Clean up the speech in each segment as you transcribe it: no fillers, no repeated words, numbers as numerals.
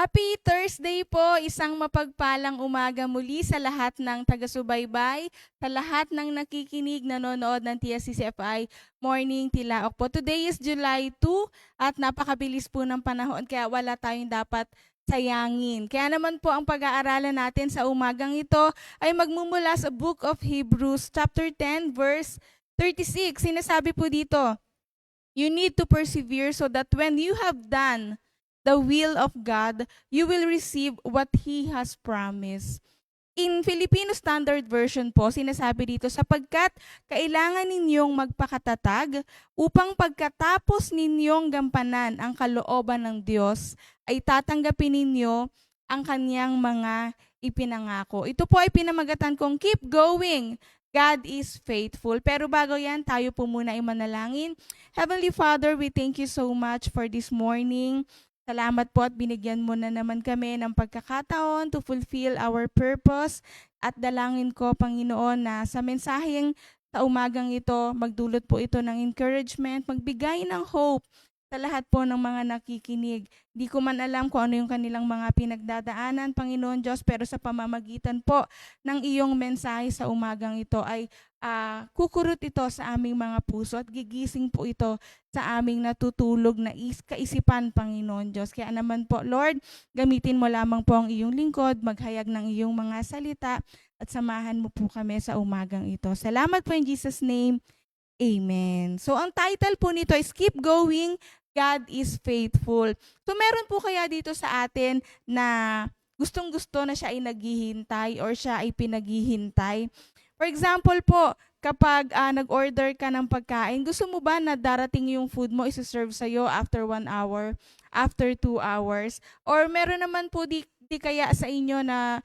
Happy Thursday po! Isang mapagpalang umaga muli sa lahat ng taga-subaybay, sa lahat ng nakikinig, nanonood ng TSCCFI Morning Tilaok po. Today is July 2 at napakabilis po ng panahon kaya wala tayong dapat sayangin. Kaya naman po ang pag-aaralan natin sa umagang ito ay magmumula sa Book of Hebrews chapter 10 verse 36. Sinasabi po dito, you need to persevere so that when you have done the will of God, you will receive what He has promised. In Filipino Standard Version po, sinasabi dito, sapagkat kailangan ninyong magpakatatag upang pagkatapos ninyong gampanan ang kalooban ng Diyos, ay tatanggapin ninyo ang kanyang mga ipinangako. Ito po ay pinamagatan kong keep going. God is faithful. Pero bago yan, tayo po muna ay manalangin. Heavenly Father, we thank you so much for this morning. Salamat po at binigyan mo na naman kami ng pagkakataon to fulfill our purpose at dalangin ko, Panginoon, na sa mensaheng sa umagang ito, magdulot po ito ng encouragement, magbigay ng hope sa lahat po ng mga nakikinig. Di ko man alam kung ano yung kanilang mga pinagdadaanan, Panginoon Diyos, pero sa pamamagitan po ng iyong mensahe sa umagang ito ay kukurot ito sa aming mga puso at gigising po ito sa aming natutulog na kaisipan, Panginoon Diyos. Kaya naman po, Lord, gamitin mo lamang po ang iyong lingkod, maghayag ng iyong mga salita at samahan mo po kami sa umagang ito. Salamat po in Jesus' name. Amen. So ang title po nito is Keep Going, God is Faithful. So meron po kaya dito sa atin na gustong-gusto na siya ay naghihintay or siya ay pinaghihintay. For example po, kapag nag-order ka ng pagkain, gusto mo ba na darating yung food mo isi-serve sa'yo after 1 hour, after 2 hours? Or meron naman po di kaya sa inyo na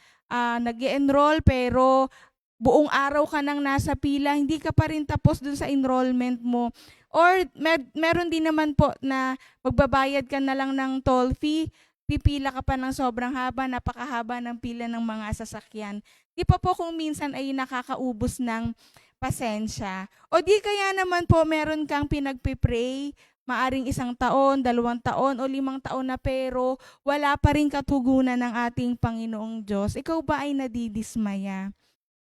nag-enroll pero buong araw ka nang nasa pila, hindi ka pa rin tapos dun sa enrollment mo. Or meron din naman po na magbabayad ka na lang ng toll fee, pipila ka pa ng sobrang haba, napakahaba ng pila ng mga sasakyan. Di pa po kung minsan ay nakakaubos ng pasensya. O di kaya naman po meron kang pinagpipray, maaring 1 taon, 2 taon o 5 taon na pero wala pa rin katugunan ng ating Panginoong Diyos. Ikaw ba ay nadidismaya?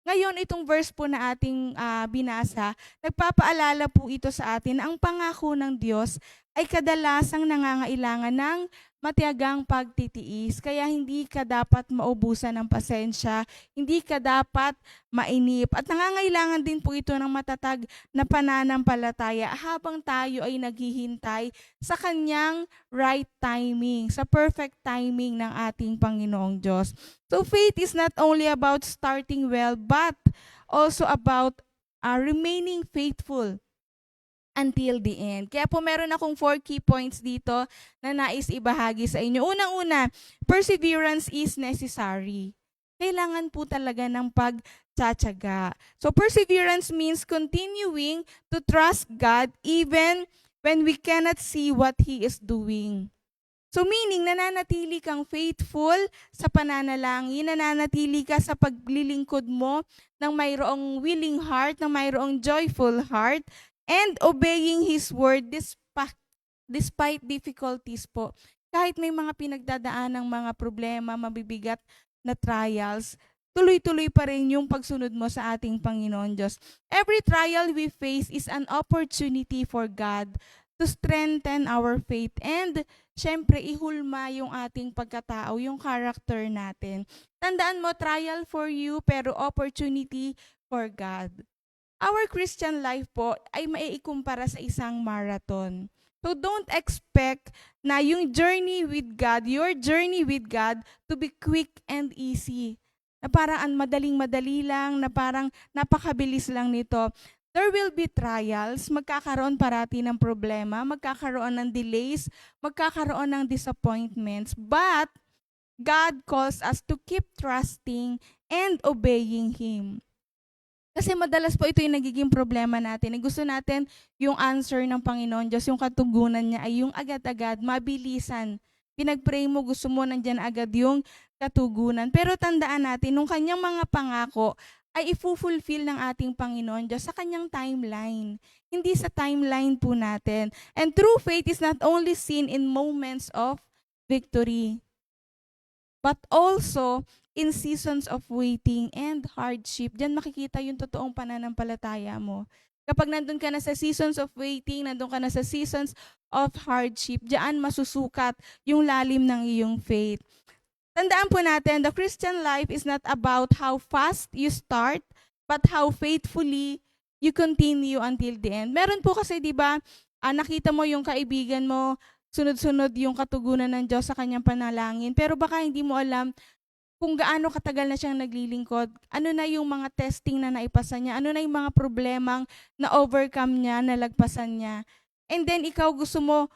Ngayon, itong verse po na ating binasa, nagpapaalala po ito sa atin na ang pangako ng Diyos ay kadalasang nangangailangan ng matiyagang pagtitiis. Kaya hindi ka dapat maubusan ng pasensya, hindi ka dapat mainip. At nangangailangan din po ito ng matatag na pananampalataya habang tayo ay naghihintay sa kanyang right timing, sa perfect timing ng ating Panginoong Diyos. So faith is not only about starting well, but also about remaining faithful until the end. Kaya po meron akong 4 key points dito na nais ibahagi sa inyo. Unang-una, perseverance is necessary. Kailangan po talaga ng pagtsatsaga. So perseverance means continuing to trust God even when we cannot see what He is doing. So meaning, nananatili kang faithful sa pananalangin, nananatili ka sa paglilingkod mo ng mayroong willing heart, ng mayroong joyful heart, and obeying His word despite difficulties po. Kahit may mga pinagdadaan ng mga problema, mabibigat na trials, tuloy-tuloy pa rin yung pagsunod mo sa ating Panginoon Diyos. Every trial we face is an opportunity for God to strengthen our faith and syempre ihulma yung ating pagkatao, yung character natin. Tandaan mo, trial for you pero opportunity for God. Our Christian life po ay maiikumpara sa isang marathon. So don't expect na yung journey with God, your journey with God to be quick and easy. Na parang madaling-madali lang, na parang napakabilis lang nito. There will be trials, magkakaroon parati ng problema, magkakaroon ng delays, magkakaroon ng disappointments. But God calls us to keep trusting and obeying Him. Kasi madalas po ito yung nagiging problema natin. Gusto natin yung answer ng Panginoon Diyos, yung katugunan niya ay yung agad-agad, mabilisan. Pinag-pray mo, gusto mo nandyan agad yung katugunan. Pero tandaan natin, nung kanyang mga pangako ay i-fulfill ng ating Panginoon Diyos sa kanyang timeline. Hindi sa timeline po natin. And true faith is not only seen in moments of victory. but also in seasons of waiting and hardship. Diyan makikita yung totoong pananampalataya mo. Kapag nandun ka na sa seasons of waiting, nandun ka na sa seasons of hardship, diyan masusukat yung lalim ng iyong faith. Tandaan po natin, the Christian life is not about how fast you start, but how faithfully you continue until the end. Meron po kasi, di ba, nakita mo yung kaibigan mo, sunod-sunod yung katugunan ng Diyos sa kanyang panalangin, pero baka hindi mo alam kung gaano katagal na siyang naglilingkod, ano na yung mga testing na naipasa niya, ano na yung mga problemang na-overcome niya, nalagpasan niya. And then ikaw gusto mo,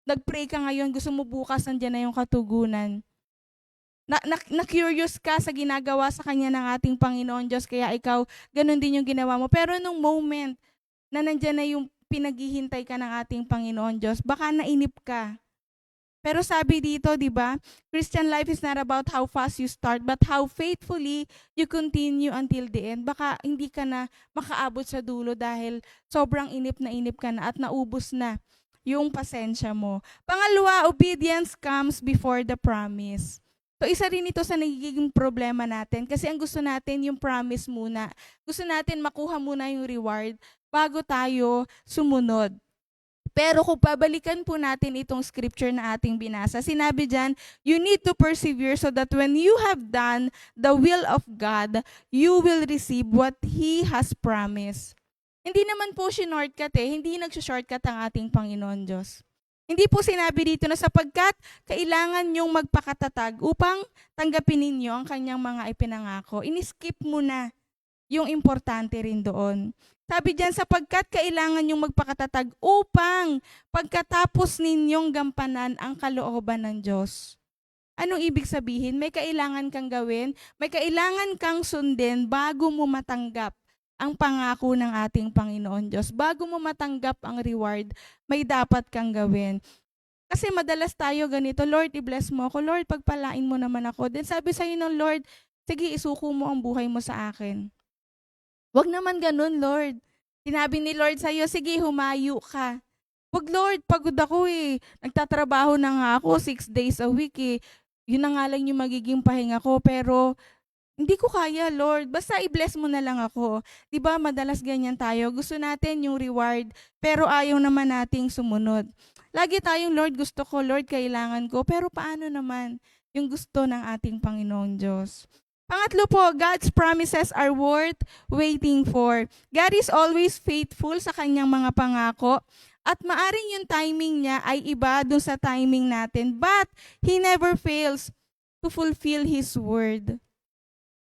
nag-pray ka ngayon, gusto mo bukas, nandiyan na yung katugunan. Na-curious ka sa ginagawa sa kanya ng ating Panginoon Diyos, kaya ikaw, ganun din yung ginawa mo. Pero nung moment na nandiyan na yung pinaghihintay ka ng ating Panginoon Diyos, baka nainip ka. Pero sabi dito, di ba, Christian life is not about how fast you start, but how faithfully you continue until the end. Baka hindi ka na makaabot sa dulo dahil sobrang inip ka na at naubos na yung pasensya mo. Pangalawa, obedience comes before the promise. So isa rin ito sa nagiging problema natin kasi ang gusto natin yung promise muna. Gusto natin makuha muna yung reward bago tayo sumunod. Pero kung pabalikan po natin itong scripture na ating binasa, sinabi dyan, you need to persevere so that when you have done the will of God, you will receive what He has promised. Hindi naman po shortcut hindi nag-shortcut ang ating Panginoon Diyos. Hindi po sinabi dito na sapagkat kailangan nyong magpakatatag upang tanggapin ninyo ang kanyang mga ipinangako. Ini-skip mo na yung importante rin doon. Sabi diyan, sapagkat kailangan nyong magpakatatag upang pagkatapos ninyong gampanan ang kalooban ng Diyos. Anong ibig sabihin? May kailangan kang gawin, may kailangan kang sundin bago mo matanggap ang pangako ng ating Panginoon Diyos. Bago mo matanggap ang reward, may dapat kang gawin. Kasi madalas tayo ganito, Lord, i-bless mo ako. Lord, pagpalain mo naman ako. Then sabi sa'yo ng Lord, sige, isuko mo ang buhay mo sa akin. Wag naman ganun, Lord. Sinabi ni Lord sa'yo, sige, humayo ka. Wag, Lord, pagod ako Nagtatrabaho na nga ako 6 days a week Yun na nga lang yung magiging pahinga ko, pero hindi ko kaya, Lord. Basta i-bless mo na lang ako. Diba, madalas ganyan tayo. Gusto natin yung reward, pero ayaw naman nating sumunod. Lagi tayong, Lord, gusto ko, Lord, kailangan ko. Pero paano naman yung gusto ng ating Panginoong Diyos? Pangatlo po, God's promises are worth waiting for. God is always faithful sa kanyang mga pangako. At maaring yung timing niya ay iba dun sa timing natin. But He never fails to fulfill His word.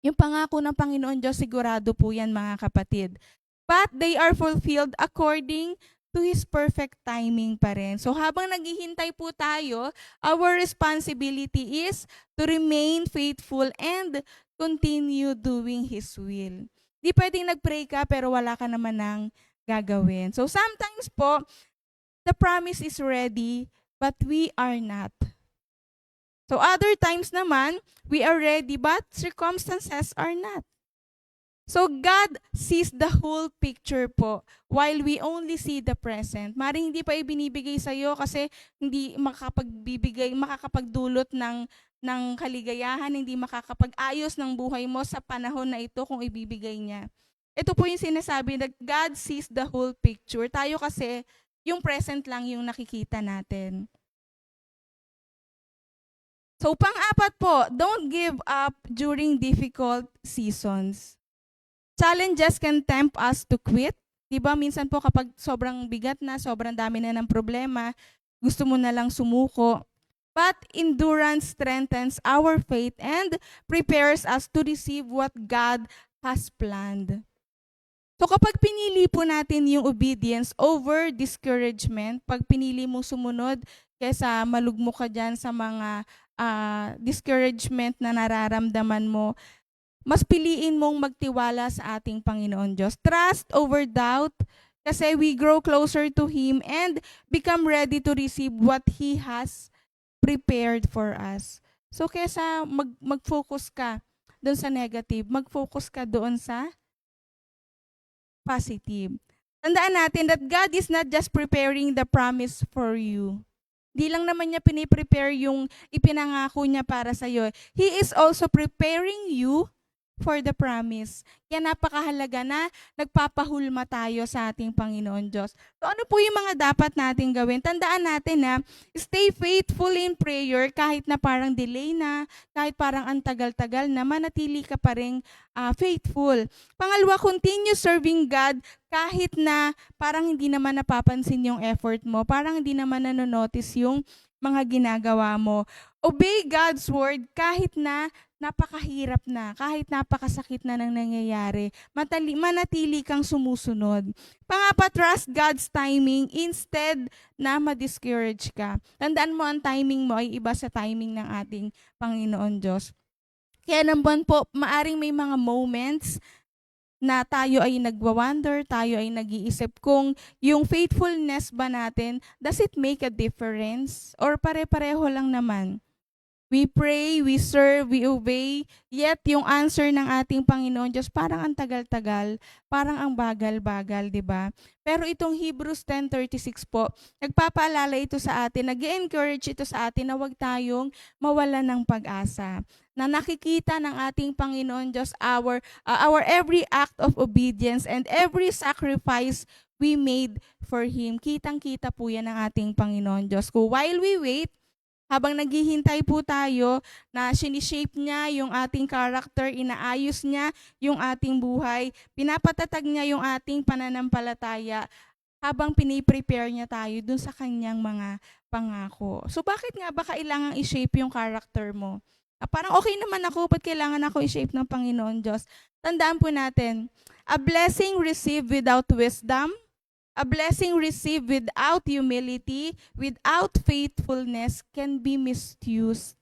Yung pangako ng Panginoon Diyos, sigurado po yan mga kapatid. But they are fulfilled according to His perfect timing pa rin. So habang naghihintay po tayo, our responsibility is to remain faithful and continue doing His will. Di pwedeng nag-pray ka pero wala ka naman ng gagawin. So sometimes po, the promise is ready but we are not. So other times naman, we are ready but circumstances are not. So God sees the whole picture po while we only see the present. Maring hindi pa ibinibigay sa iyo kasi hindi makakapagdulot ng kaligayahan, hindi makakapag-ayos ng buhay mo sa panahon na ito kung ibibigay niya. Ito po yung sinasabi na God sees the whole picture. Tayo kasi yung present lang yung nakikita natin. So, pang-apat po, don't give up during difficult seasons. Challenges can tempt us to quit. Diba, minsan po kapag sobrang bigat na, sobrang dami na ng problema, gusto mo na lang sumuko. But endurance strengthens our faith and prepares us to receive what God has planned. So kapag pinili po natin yung obedience over discouragement, pag pinili mo sumunod kaysa malugmok ka dyan sa mga discouragement na nararamdaman mo, mas piliin mong magtiwala sa ating Panginoon Diyos. Trust over doubt kasi we grow closer to Him and become ready to receive what He has prepared for us. So kaysa mag-focus ka doon sa negative, mag-focus ka doon sa positive. Tandaan natin that God is not just preparing the promise for you. Di lang naman niya piniprepare yung ipinangako niya para sa'yo. He is also preparing you for the promise. Kaya napakahalaga na nagpapahulma tayo sa ating Panginoon Diyos. So ano po yung mga dapat natin gawin? Tandaan natin na stay faithful in prayer kahit na parang delay na, kahit parang ang tagal-tagal na, manatili ka pa rin faithful. Pangalawa, continue serving God kahit na parang hindi naman napapansin yung effort mo, parang hindi naman nanonotice yung mga ginagawa mo. Obey God's word kahit na napakahirap na, kahit napakasakit na nang nangyayari, manatili kang sumusunod. Pangapa, trust God's timing instead na ma-discourage ka. Tandaan mo, ang timing mo ay iba sa timing ng ating Panginoon Diyos. Kaya naman po, maaring may mga moments na tayo ay nagwa-wonder, tayo ay nag-iisip kung yung faithfulness ba natin, does it make a difference? Or pare-pareho lang naman? We pray, we serve, we obey, yet yung answer ng ating Panginoon Diyos parang ang tagal-tagal, parang ang bagal-bagal, di ba? Pero itong Hebrews 10:36 po, nagpapaalala ito sa atin, nag-encourage ito sa atin na huwag tayong mawalan ng pag-asa. Na nakikita ng ating Panginoon Diyos our every act of obedience and every sacrifice we made for Him. Kitang-kita po yan ng ating Panginoon Diyos. Kung while we wait, habang naghihintay po tayo na sinishape niya yung ating character, inaayos niya yung ating buhay, pinapatatag niya yung ating pananampalataya habang piniprepare niya tayo dun sa kanyang mga pangako. So bakit nga ba kailangang i-shape yung character mo? Parang okay naman ako, ba't kailangan ako i-shape ng Panginoon Diyos? Tandaan po natin, a blessing received without wisdom, a blessing received without humility, without faithfulness, can be misused.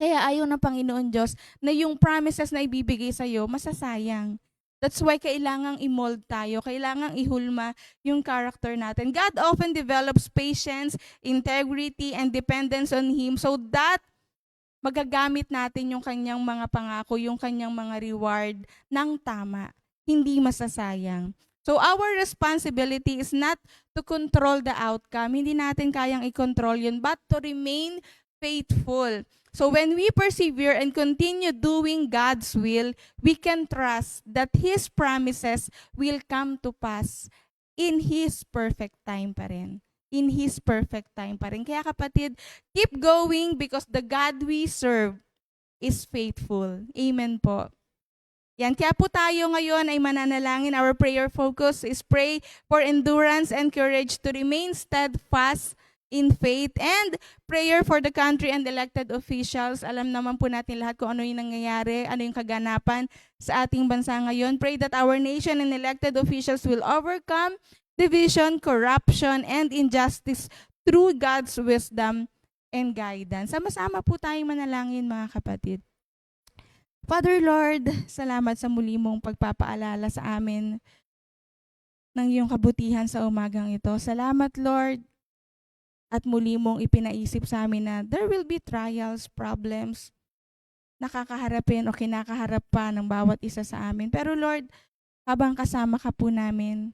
Kaya ayaw ng Panginoon Diyos na yung promises na ibibigay sa'yo, masasayang. That's why kailangang i-mold tayo, kailangang ihulma yung character natin. God often develops patience, integrity, and dependence on Him so that magagamit natin yung kanyang mga pangako, yung kanyang mga reward ng tama, hindi masasayang. So our responsibility is not to control the outcome. Hindi natin kayang i-control yun, but to remain faithful. So when we persevere and continue doing God's will, we can trust that His promises will come to pass in His perfect time pa rin. In His perfect time pa rin. Kaya kapatid, keep going because the God we serve is faithful. Amen po. Yan, kaya po tayo ngayon ay mananalangin. Our prayer focus is pray for endurance and courage to remain steadfast in faith and prayer for the country and elected officials. Alam naman po natin lahat kung ano yung nangyayari, ano yung kaganapan sa ating bansa ngayon. Pray that our nation and elected officials will overcome division, corruption, and injustice through God's wisdom and guidance. Sama-sama po tayong manalangin, mga kapatid. Father Lord, salamat sa muli mong pagpapaalala sa amin ng iyong kabutihan sa umagang ito. Salamat Lord at muli mong ipinaisip sa amin na there will be trials, problems, nakakaharapin o kinakaharap pa ng bawat isa sa amin. Pero Lord, habang kasama ka po namin,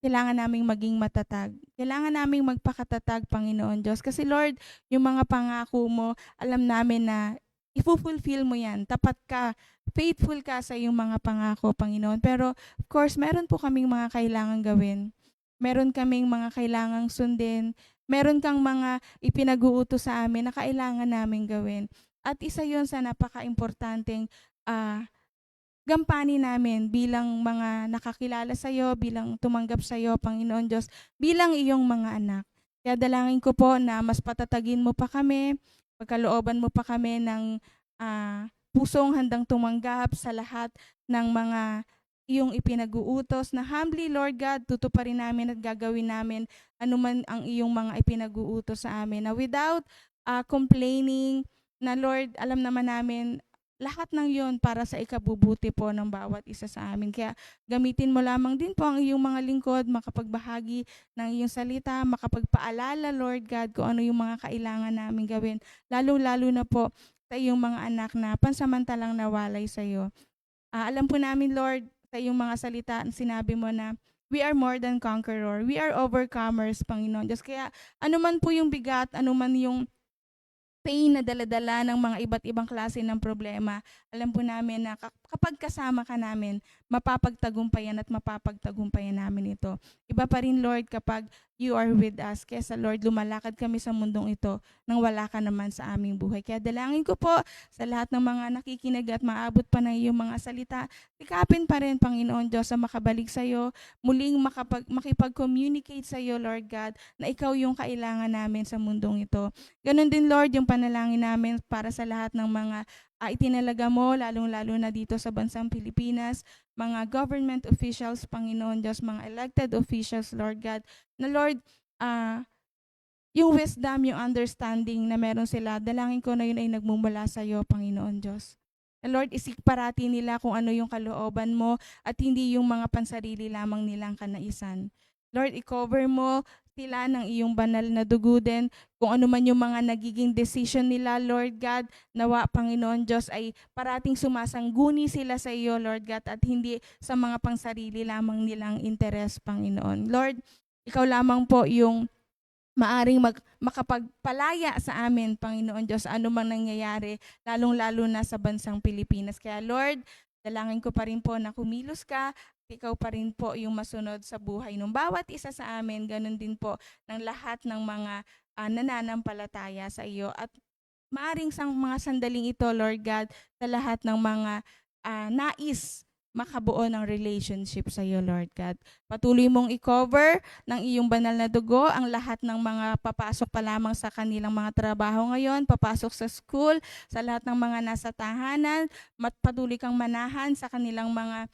kailangan naming maging matatag. Kailangan naming magpakatatag, Panginoon Diyos. Kasi Lord, yung mga pangako mo, alam namin na i-fulfill mo yan. Tapat ka, faithful ka sa iyong mga pangako, Panginoon. Pero of course, meron po kaming mga kailangan gawin. Meron kaming mga kailangang sundin. Meron kang mga ipinag-uutos sa amin na kailangan namin gawin. At isa yun sa napaka-importanteng gampanin namin bilang mga nakakilala sa iyo, bilang tumanggap sa iyo, Panginoon Diyos, bilang iyong mga anak. Kaya dalangin ko po na mas patatagin mo pa kami, pagkalooban mo pa kami ng pusong handang tumanggap sa lahat ng mga iyong ipinag-uutos na humbly, Lord God, tutuparin namin at gagawin namin anuman ang iyong mga ipinag-uutos sa amin. Na without complaining, na Lord, alam naman namin lahat ng yun para sa ikabubuti po ng bawat isa sa amin. Kaya gamitin mo lamang din po ang iyong mga lingkod, makapagbahagi ng iyong salita, makapagpaalala, Lord God, kung ano yung mga kailangan namin gawin. Lalo-lalo na po sa iyong mga anak na pansamantalang nawalay sa iyo. Alam po namin, Lord, sa iyong mga salita, sinabi mo na we are more than conqueror. We are overcomers, Panginoon Diyos. Kaya ano man po yung bigat, ano man yung pain na dala-dala ng mga iba't ibang klase ng problema, alam po namin na kapag kasama ka namin, mapapagtagumpayan at mapapagtagumpayan namin ito. Iba pa rin, Lord, kapag you are with us. Kesa, Lord, lumalakad kami sa mundong ito nang wala ka naman sa aming buhay. Kaya dalangin ko po sa lahat ng mga nakikinig at maabot pa ng iyong mga salita, sikapin pa rin, Panginoon Diyos, na makabalik sa iyo, muling makipag-communicate sa iyo, Lord God, na ikaw yung kailangan namin sa mundong ito. Ganon din, Lord, yung panalangin namin para sa lahat ng mga itinalaga mo, lalong-lalo na dito sa bansang Pilipinas, mga government officials, Panginoon Diyos, mga elected officials, Lord God, na Lord, yung wisdom, yung understanding na meron sila, dalangin ko na yun ay nagmumula sa iyo, Panginoon Diyos. Na Lord, isik parati nila kung ano yung kalooban mo at hindi yung mga pansarili lamang nilang kanaisan. Lord, i-cover mo sila ng iyong banal na dugo din. Kung ano man yung mga nagiging decision nila, Lord God, nawa, Panginoon Diyos, ay parating sumasangguni sila sa iyo, Lord God, at hindi sa mga pangsarili lamang nilang interes, Panginoon. Lord, ikaw lamang po yung maaring makapagpalaya sa amin, Panginoon Diyos, ano mang nangyayari, lalong-lalo na sa bansang Pilipinas. Kaya Lord, dalangin ko pa rin po na kumilos ka, ikaw pa rin po yung masunod sa buhay ng bawat isa sa amin, ganun din po ng lahat ng mga nananampalataya sa iyo. At maaring sa mga sandaling ito, Lord God, sa lahat ng mga nais makabuo ng relationship sa iyo, Lord God. Patuloy mong i-cover ng iyong banal na dugo ang lahat ng mga papasok pa lamang sa kanilang mga trabaho ngayon, papasok sa school, sa lahat ng mga nasa tahanan, patuloy kang manahan sa kanilang mga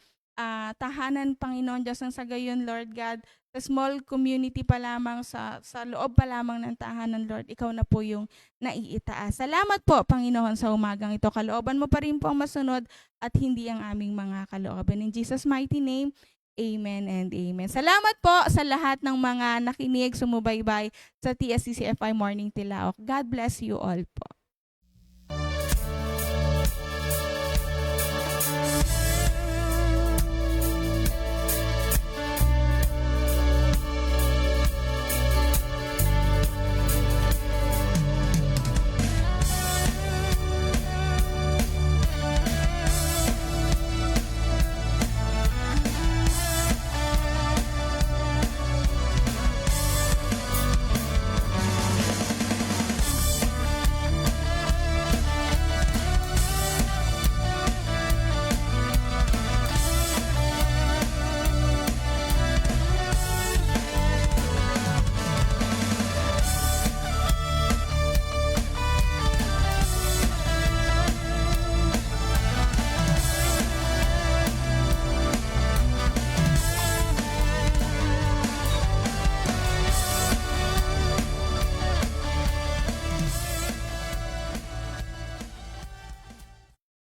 tahanan, Panginoon Diyos, ng sa gayon, Lord God, sa small community pa lamang, sa loob pa lamang ng tahanan, Lord, ikaw na po yung naiitaas. Salamat po, Panginoon, sa umagang ito. Kalooban mo pa rin po ang masunod at hindi ang aming mga kalooban. In Jesus' mighty name, amen and amen. Salamat po sa lahat ng mga nakinig, sumubaybay sa TSCCFI Morning Tilaok. God bless you all po.